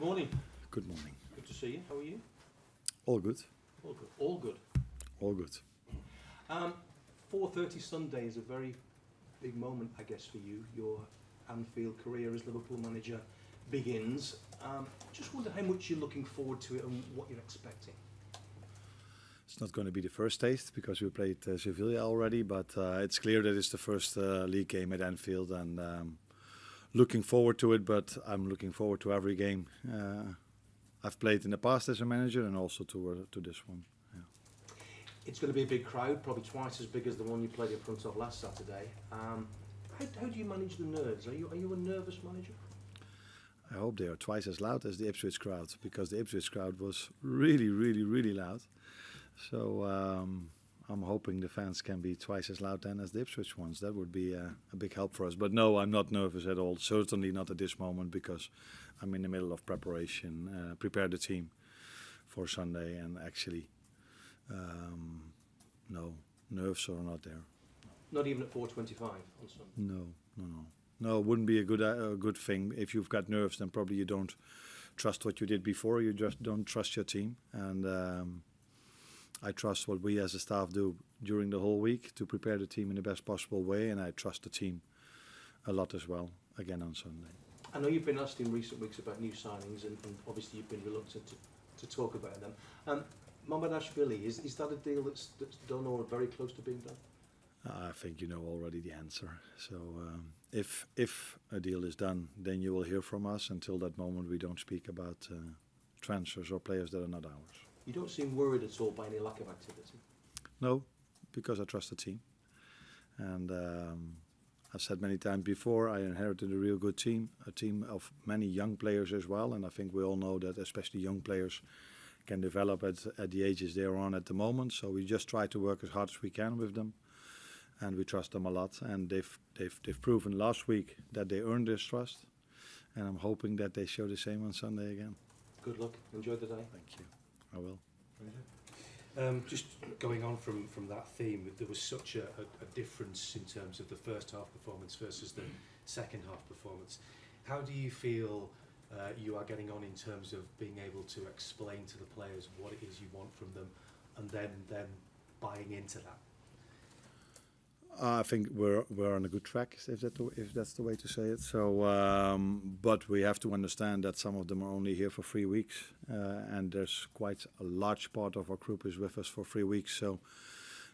Morning. Good morning. Good to see you. How are you? All good. All good. All good. All good. 4:30 Sunday is a very big moment, I guess, for you. Your Anfield career as Liverpool manager begins. Just wonder how much you're looking forward to it and what you're expecting. It's not going to be the first taste because we played Sevilla already, but it's clear that it's the first league game at Anfield, and looking forward to it. But I'm looking forward to every game I've played in the past as a manager, and also to this one. Yeah. It's going to be a big crowd, probably twice as big as the one you played in front of last Saturday. How do you manage the nerves? Are you a nervous manager? I hope they are twice as loud as the Ipswich crowd, because the Ipswich crowd was really, really, really loud. So I'm hoping the fans can be twice as loud then as the Ipswich ones. That would be a big help for us. But no, I'm not nervous at all. Certainly not at this moment, because I'm in the middle of preparation, prepare the team for Sunday, and actually, no, nerves are not there. Not even at 4:25 on Sunday? No, it wouldn't be a good thing. If you've got nerves, then probably you don't trust what you did before. You just don't trust your team. And I trust what we as a staff do during the whole week to prepare the team in the best possible way. And I trust the team a lot as well, again on Sunday. I know you've been asked in recent weeks about new signings, and obviously you've been reluctant to talk about them. Mamadashvili, is that a deal that's done or very close to being done? I think you know already the answer. So if a deal is done, then you will hear from us. Until that moment, we don't speak about transfers or players that are not ours. You don't seem worried at all by any lack of activity? No, because I trust the team. And I've said many times before, I inherited a real good team, a team of many young players as well. And I think we all know that especially young players can develop at the ages they're on at the moment. So we just try to work as hard as we can with them. And we trust them a lot, and they've proven last week that they earned this trust, and I'm hoping that they show the same on Sunday again. Good luck. Enjoy the day. Thank you. I will. Just going on from that theme, there was such a difference in terms of the first half performance versus the second half performance. How do you feel you are getting on in terms of being able to explain to the players what it is you want from them, and then buying into that? I think we're on a good track, if that's the way to say it. So, but we have to understand that some of them are only here for 3 weeks, and there's quite a large part of our group is with us for 3 weeks. So,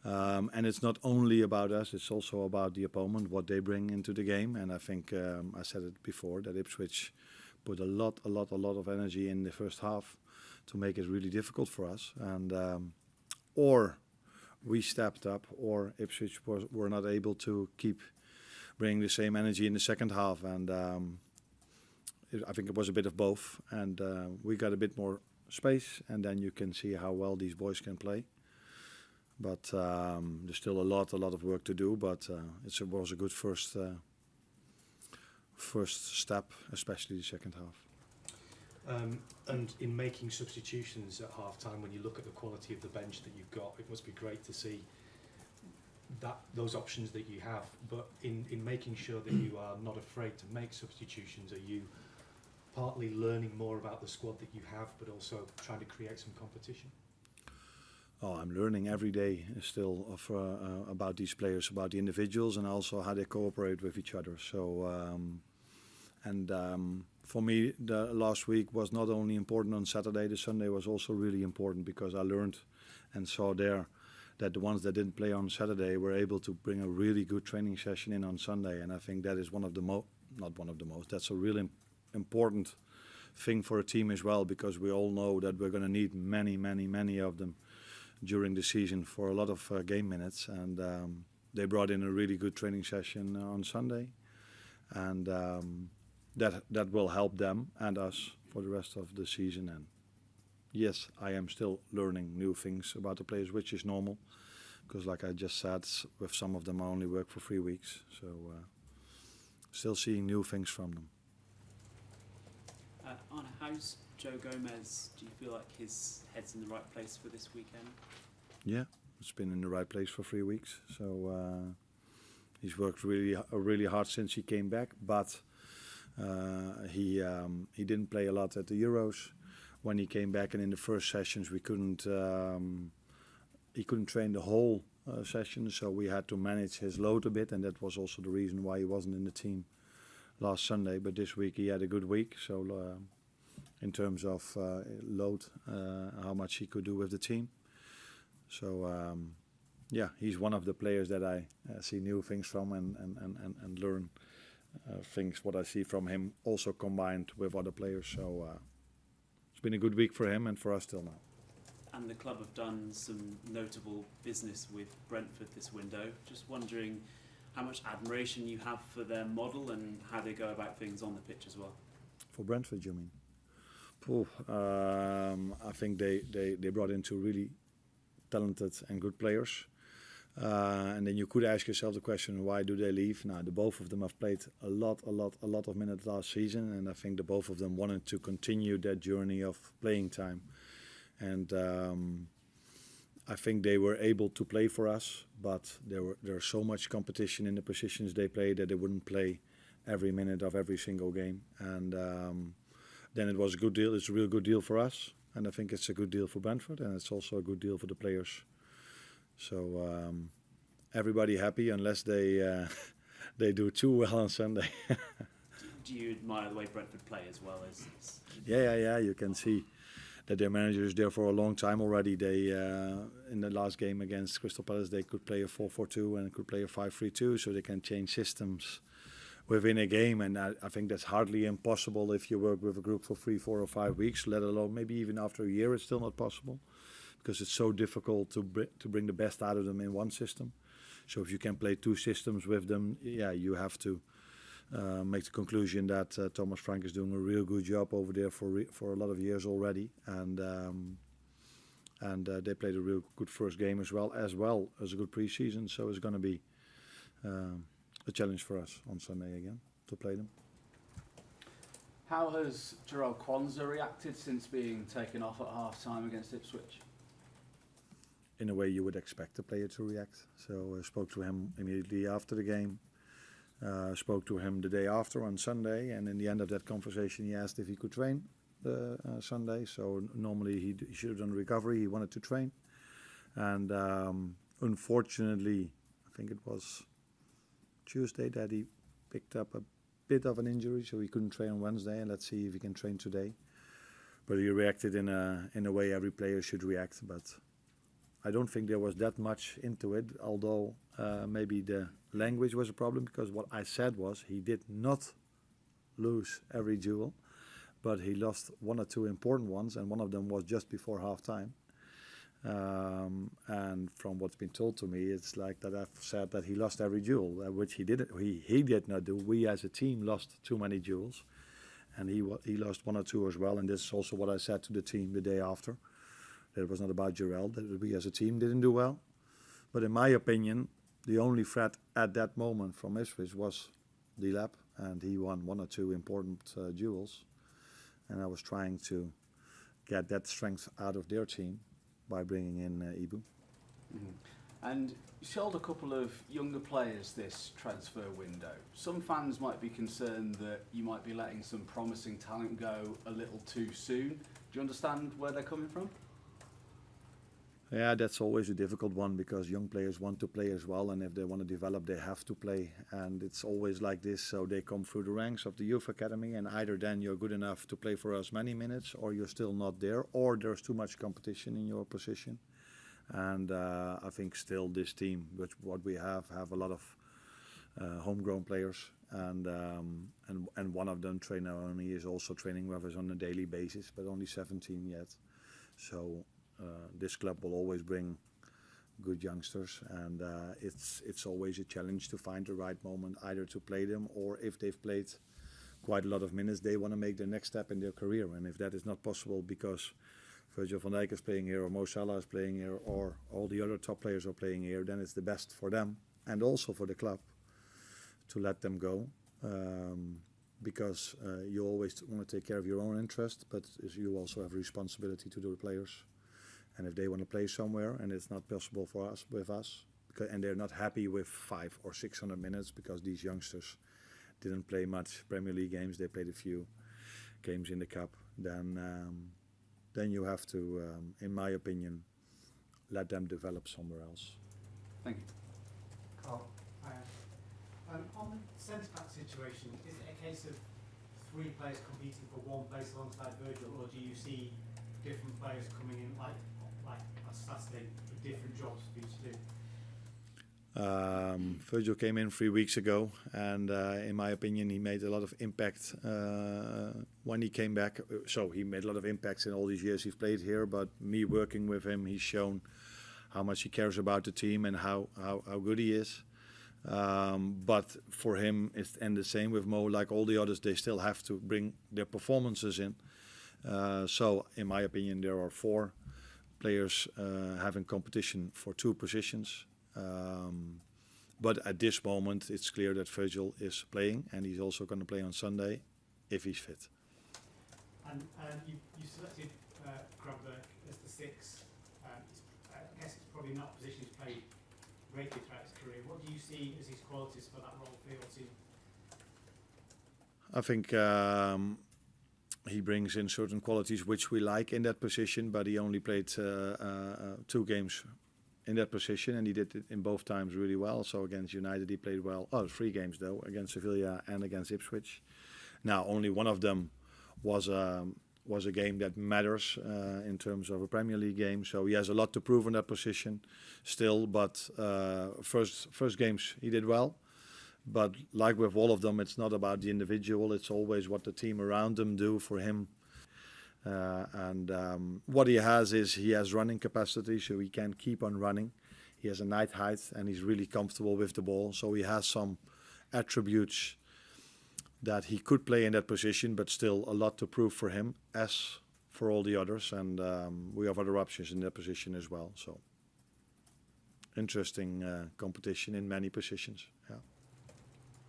and it's not only about us; it's also about the opponent, what they bring into the game. And I think I said it before that Ipswich put a lot of energy in the first half to make it really difficult for us, and or we stepped up, or Ipswich were not able to keep bringing the same energy in the second half. And I think it was a bit of both. And we got a bit more space, and then you can see how well these boys can play. But there's still a lot of work to do. But it was a good first step, especially the second half. And in making substitutions at half-time, when you look at the quality of the bench that you've got, it must be great to see those options that you have. But in making sure that you are not afraid to make substitutions, are you partly learning more about the squad that you have, but also trying to create some competition? Oh, I'm learning every day still about these players, about the individuals, and also how they cooperate with each other. So, for me, the last week was not only important on Saturday, the Sunday was also really important, because I learned and saw there that the ones that didn't play on Saturday were able to bring a really good training session in on Sunday. And I think that is that's a really important thing for a team as well, because we all know that we're going to need many of them during the season for a lot of game minutes. And they brought in a really good training session on Sunday. And that will help them and us for the rest of the season. And yes, I am still learning new things about the players, which is normal, because like I just said, with some of them I only work for 3 weeks. So still seeing new things from them. Arne, how's Joe Gomez? Do you feel like his head's in the right place for this weekend? Yeah, it's been in the right place for 3 weeks. So he's worked really hard since he came back, but He didn't play a lot at the Euros. When he came back and in the first sessions he couldn't train the whole session, so we had to manage his load a bit, and that was also the reason why he wasn't in the team last Sunday. But this week he had a good week, so in terms of load, how much he could do with the team. So yeah, he's one of the players that I see new things from and learn things what I see from him, also combined with other players. So it's been a good week for him and for us till now. And the club have done some notable business with Brentford this window. Just wondering how much admiration you have for their model and how they go about things on the pitch as well. For Brentford, you mean? I think they brought in two really talented and good players. And then you could ask yourself the question, why do they leave? Now, the both of them have played a lot of minutes last season, and I think the both of them wanted to continue that journey of playing time. And I think they were able to play for us, but there's so much competition in the positions they play that they wouldn't play every minute of every single game. And then it was a good deal. It's a real good deal for us, and I think it's a good deal for Brentford, and it's also a good deal for the players. So everybody happy, unless they they do too well on Sunday. Do you admire the way Brentford play as well? Yeah. You can see that their manager is there for a long time already. They in the last game against Crystal Palace, they could play a 4-4-2 and could play a 5-3-2, so they can change systems within a game. And I think that's hardly impossible if you work with a group for 3, 4 or 5 weeks, let alone maybe even after a year it's still not possible, because it's so difficult to bring the best out of them in one system. So if you can play two systems with them, yeah, you have to make the conclusion that Thomas Frank is doing a real good job over there for a lot of years already, and they played a real good first game as well as a good pre-season. So it's going to be a challenge for us on Sunday again to play them. How has Jarell Kwanzaa reacted since being taken off at half-time against Ipswich? In a way you would expect a player to react. So I spoke to him immediately after the game. Spoke to him the day after on Sunday, and in the end of that conversation he asked if he could train Sunday. So normally he should have done recovery, he wanted to train, and unfortunately I think it was Tuesday that he picked up a bit of an injury, so he couldn't train on Wednesday, and let's see if he can train today. But he reacted in a way every player should react, but I don't think there was that much into it, although maybe the language was a problem, because what I said was he did not lose every duel, but he lost one or two important ones, and one of them was just before half-time. And from what's been told to me, it's like that I've said that he lost every duel, which he didn't. He did not do. We as a team lost too many duels, and he lost one or two as well. And this is also what I said to the team the day after. That it was not about Jarell, that we as a team didn't do well. But in my opinion, the only threat at that moment from Ipswich was Dilap, and he won one or two important duels. And I was trying to get that strength out of their team by bringing in Ibu. Mm-hmm. And you sold a couple of younger players this transfer window. Some fans might be concerned that you might be letting some promising talent go a little too soon. Do you understand where they're coming from? Yeah, that's always a difficult one, because young players want to play as well, and if they want to develop, they have to play. And it's always like this, so they come through the ranks of the youth academy, and either then you're good enough to play for us many minutes, or you're still not there, or there's too much competition in your position. And I think still this team, which what we have a lot of homegrown players, and one of them, trainer only, is also training with us on a daily basis, but only 17 yet. So this club will always bring good youngsters, and it's always a challenge to find the right moment, either to play them, or if they've played quite a lot of minutes, they want to make the next step in their career. And if that is not possible because Virgil van Dijk is playing here, or Mo Salah is playing here, or all the other top players are playing here, then it's the best for them and also for the club to let them go, because you always want to take care of your own interest, but you also have a responsibility to the players. And if they want to play somewhere and it's not possible for us, with us, and they're not happy with 500 or 600 minutes, because these youngsters, didn't play much Premier League games. They played a few games in the cup. Then you have to, in my opinion, let them develop somewhere else. Thank you. Carl, on the centre-back situation, is it a case of 3 players competing for one place alongside Virgil, or do you see different players coming in like on Saturday with different jobs for you to do? Virgil came in 3 weeks ago, and in my opinion, he made a lot of impact when he came back. So he made a lot of impacts in all these years he's played here. But me working with him, he's shown how much he cares about the team and how good he is. But for him, and the same with Mo, like all the others, they still have to bring their performances in. So in my opinion, there are 4 players having competition for 2 positions. But at this moment, it's clear that Virgil is playing, and he's also going to play on Sunday if he's fit. And you selected Grabberg as the 6. I guess it's probably not a position he's played regularly throughout his career. What do you see as his qualities for that role for your team? I think he brings in certain qualities which we like in that position, but he only played 2 games in that position, and he did it in both times really well. So against United he played well. 3 games though, against Sevilla and against Ipswich. Now only one of them was a game that matters in terms of a Premier League game. So he has a lot to prove in that position still. But first games he did well. But like with all of them, it's not about the individual. It's always what the team around them do for him. What he has is he has running capacity, so he can keep on running. He has a night height, and he's really comfortable with the ball. So he has some attributes that he could play in that position, but still a lot to prove for him, as for all the others. And we have other options in that position as well. So interesting competition in many positions. Yeah.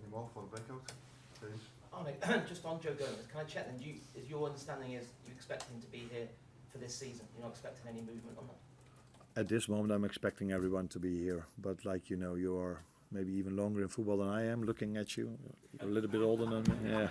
Any more for the breakout? James? Arne, just on Joe Gomez, can I check then? Is your understanding is you expect him to be here for this season? You're not expecting any movement on that? At this moment, I'm expecting everyone to be here. But like you know, you're maybe even longer in football than I am. Looking at you, you're a little bit older than me. Yeah.